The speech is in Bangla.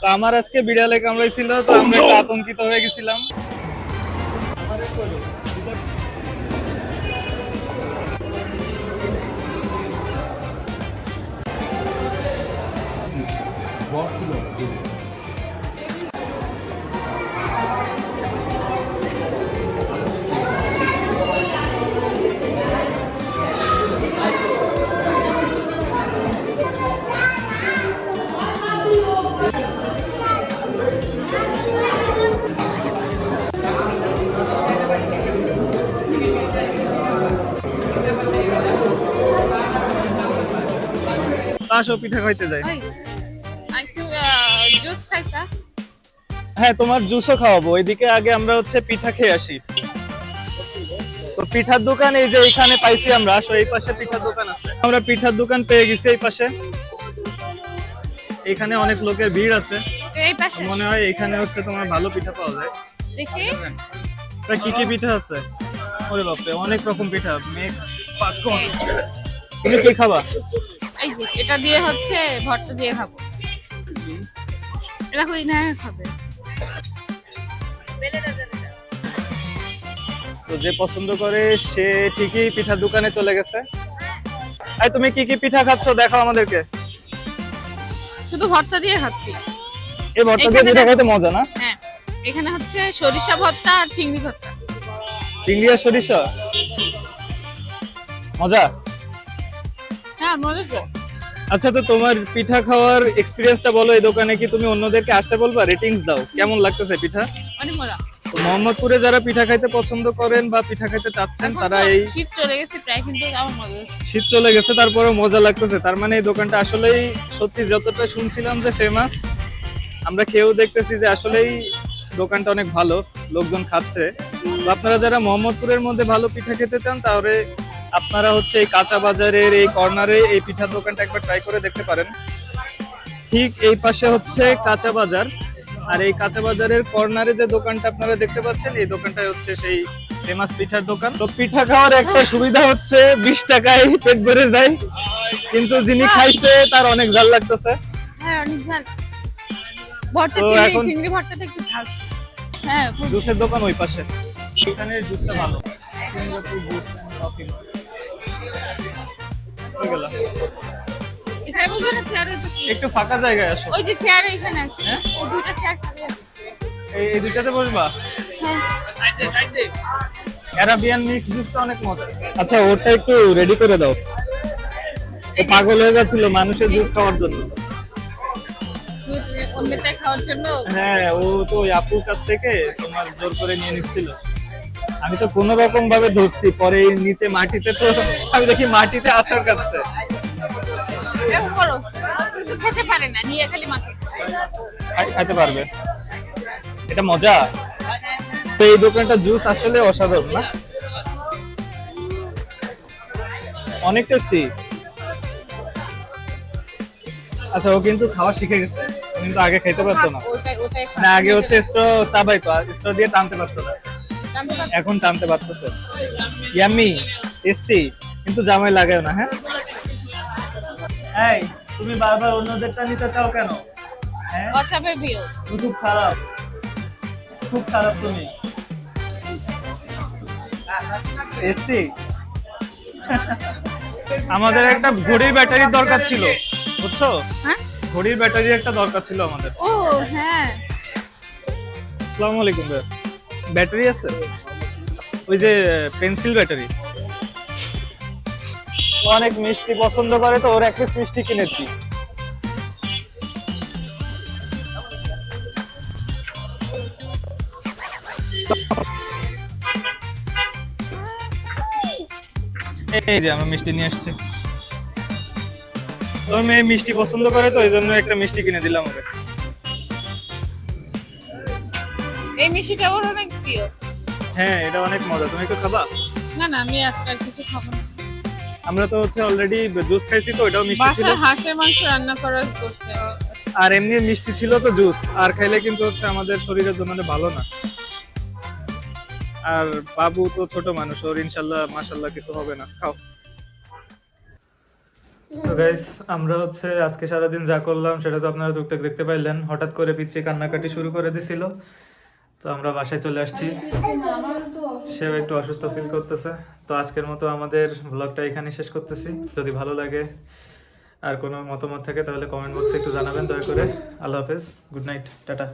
তো আমার আজকে বিড়ালে কামড়াইছিল, তো আমরা একটু আতঙ্কিত হয়ে গেছিলাম। আসো পিঠা খাইতে যাই। একটু জুস খাইতা। হ্যাঁ, তোমার জুসও খাওয়াবো। ওইদিকে আগে আমরা হচ্ছে পিঠা খেয়ে আসি। তো পিঠার দোকান এই যে এখানে পাইছি আমরা। আসো, এই পাশে পিঠার দোকান আছে। আমরা পিঠার দোকান পেয়ে গেছি এই পাশে। এখানে অনেক লোকের ভিড় আছে। এই পাশে মনে হয় এখানে হচ্ছে তোমার ভালো পিঠা পাওয়া যায়। দেখি তা কি কি পিঠা আছে? ওরে বাপরে, অনেক রকম পিঠা। মেঘ পাকন। তুমি কি খাবা? এই যে এটা দিয়ে হচ্ছে ভর্তা দিয়ে খাবো। এটা কই না খাবে। তো যে পছন্দ করে সে ঠিকই পিঠার দোকানে চলে গেছে। এই তুমি কি কি পিঠা খাচ্ছ দেখাও আমাদেরকে। শুধু ভর্তা দিয়ে খাচ্ছি। এই ভর্তা দিয়ে পিঠা খাইতে মজা না? হ্যাঁ, এখানে হচ্ছে সরিষা ভর্তা আর চিংড়ি ভর্তা। চিংড়ি আর সরিষা মজা। হ্যাঁ, মজা তো। আচ্ছা, তো তোমার পিঠা খাওয়ার এক্সপেরিয়েন্সটা বলো। এই দোকানে কি তুমি অন্যদেরকে আসতে বলবা? রেটিংস দাও, কেমন লাগতেছে পিঠা? অনেক মজা। তো মোহাম্মদপুরে যারা পিঠা খাইতে পছন্দ করেন বা পিঠা খাইতে চাচ্ছেন এখন তারা তো এই শীত চলে গেছে প্রায়, কিন্তু আমার মজা। শীত চলে গেছে তারপরেও মজা লাগতেছে। তার মানে এই দোকানটা আসলেই সত্যি যতটা শুনছিলাম যে ফেমাস, আমরা খেয়েও দেখতেছি যে আসলেই দোকানটা অনেক ভালো, লোকজন খাচ্ছে। তো আপনারা যারা মোহাম্মদপুরের মধ্যে ভালো পিঠা খেতে চান তাহলে আপনারা হচ্ছে এই কাঁচা বাজারের এই কর্নারে এই পিঠার দোকানটা একবার ট্রাই করে দেখতে পারেন। ঠিক এই পাশে হচ্ছে কাঁচা বাজার, আর এই কাঁচা বাজারের কর্নারে যে দোকানটা আপনারা দেখতে পাচ্ছেন এই দোকানটাই হচ্ছে সেই ফেমাস পিঠার দোকান। তো পিঠা খাওয়ার একটা সুবিধা হচ্ছে 20 টাকায় পেট ভরে যায়, কিন্তু যিনি খাইছে তার অনেক ঝাল লাগতেছে। হ্যাঁ, অনেক ঝাল। ভর্তা তো চিংড়ি এখন- চিংড়ি ভর্তাটা একটু ঝাল ছিল। হ্যাঁ, জুসের দোকান ওই পাশে। এখানে জুসটা ভালো। Singapore juice and coffee. হয়ে গেল। এখানে বসবে না, চেয়ারে বসবে। একটু ফাঁকা জায়গায় আসো। ওই যে চেয়ারে এখানে আছে। হ্যাঁ? ওই দুইটা চেয়ার খালি আছে। এই দুইটাতে বসবা। হ্যাঁ। অ্যারাবিয়ান মিক্স জুসটা অনেক মজা। আচ্ছা, ওটা একটু রেডি করে দাও। ও পাগল হয়ে যাচ্ছিল মানুষের জুস খাওয়ার জন্য। অন্যটা খাওয়ার জন্য। হ্যাঁ, ও তো ওই আপুর কাছ থেকে তোমার জোর করে নিয়ে নিচ্ছিল। আমি তো কোনো রকম ভাবে ধরছি, পরে এই নিচে মাটিতে তো আমি দেখি মাটিতে আছাড় কাটছে। এরকম করো, ও কিন্তু খেতে পারে না, নিয়ে খালি মাথা। খাইতে পারবে। এটা মজা। তো এই দোকানটা জুস আসলে অসাধারণ না? অনেক টেস্টি। আচ্ছা, ও কিন্তু খাওয়া শিখে গেছে। ও কিন্তু আগে খেতে পারতো না। ওটাই না, আগে হচ্ছে স্ট্র চাবাইতো, স্ট্র দিয়ে টানতে পারতো না। এখন টানতে পারতেছে। ইয়াম্মি, টেস্টি, কিন্তু জামাই লাগায় না। হ্যাঁ, এই তুমি বারবার অন্যদেরটা নিতে চাও কেন? হ্যাঁ, হোয়াটসঅ্যাপে ভিউ। তুমি খুব খারাপ, খুব খারাপ তুমি। টেস্টি। আমাদের একটা ঘড়ির ব্যাটারির দরকার ছিল, বুঝছো? হ্যাঁ, ঘড়ির ব্যাটারি একটা দরকার ছিল আমাদের। ও হ্যাঁ। আসসালামু আলাইকুম ভাই। ব্যাটারি আছে? ওই যে পেন্সিল ব্যাটারি। ও অনেক মিষ্টি পছন্দ করে, তো ওর এক পিস মিষ্টি কিনেছি। এই যে আমার মিষ্টি নিয়ে আসছে। তোর মেয়ে মিষ্টি পছন্দ করে, তো এই জন্য একটা মিষ্টি কিনে দিলাম ওকে। এই মিষ্টিটা ওর অনেক প্রিয়। হ্যাঁ, এটা অনেক মজা। তুমি একটু খাবা? না না, আমি আজকাল কিছু খাবো না। আমরা তো হচ্ছে অলরেডি জুস খাইছি, তো এটাও মিষ্টি ছিল। বাসায় হাঁসের মাংস রান্না করার করছে। আর এমনি মিষ্টি ছিল, তো জুস আর খাইলে কিন্তু হচ্ছে আমাদের শরীরের জন্য ভালো না। আর বাবু তো ছোট মানুষ, ওর ইনশাল্লাহ মাশাল্লাহ কিছু হবে না। খাও। তো গাইস আমরা হচ্ছে আজকে সারাদিন যা করলাম সেটা তো আপনারা টুকটাক দেখতে পাইলেন। হঠাৎ করে পিচ্ছি কান্নাকাটি শুরু করে দিছিল, তো আমরা বাসায় চলে আসছি। সেও একটু অসুস্থ ফিল করতেছে। তো আজকের মতো আমাদের ব্লগটা এখানে শেষ করতেছি। যদি ভালো লাগে আর কোনো মতামত থাকে তাহলে কমেন্ট বক্সে একটু জানাবেন দয়া করে। আল্লাহ হাফেজ, গুড নাইট, টাটা।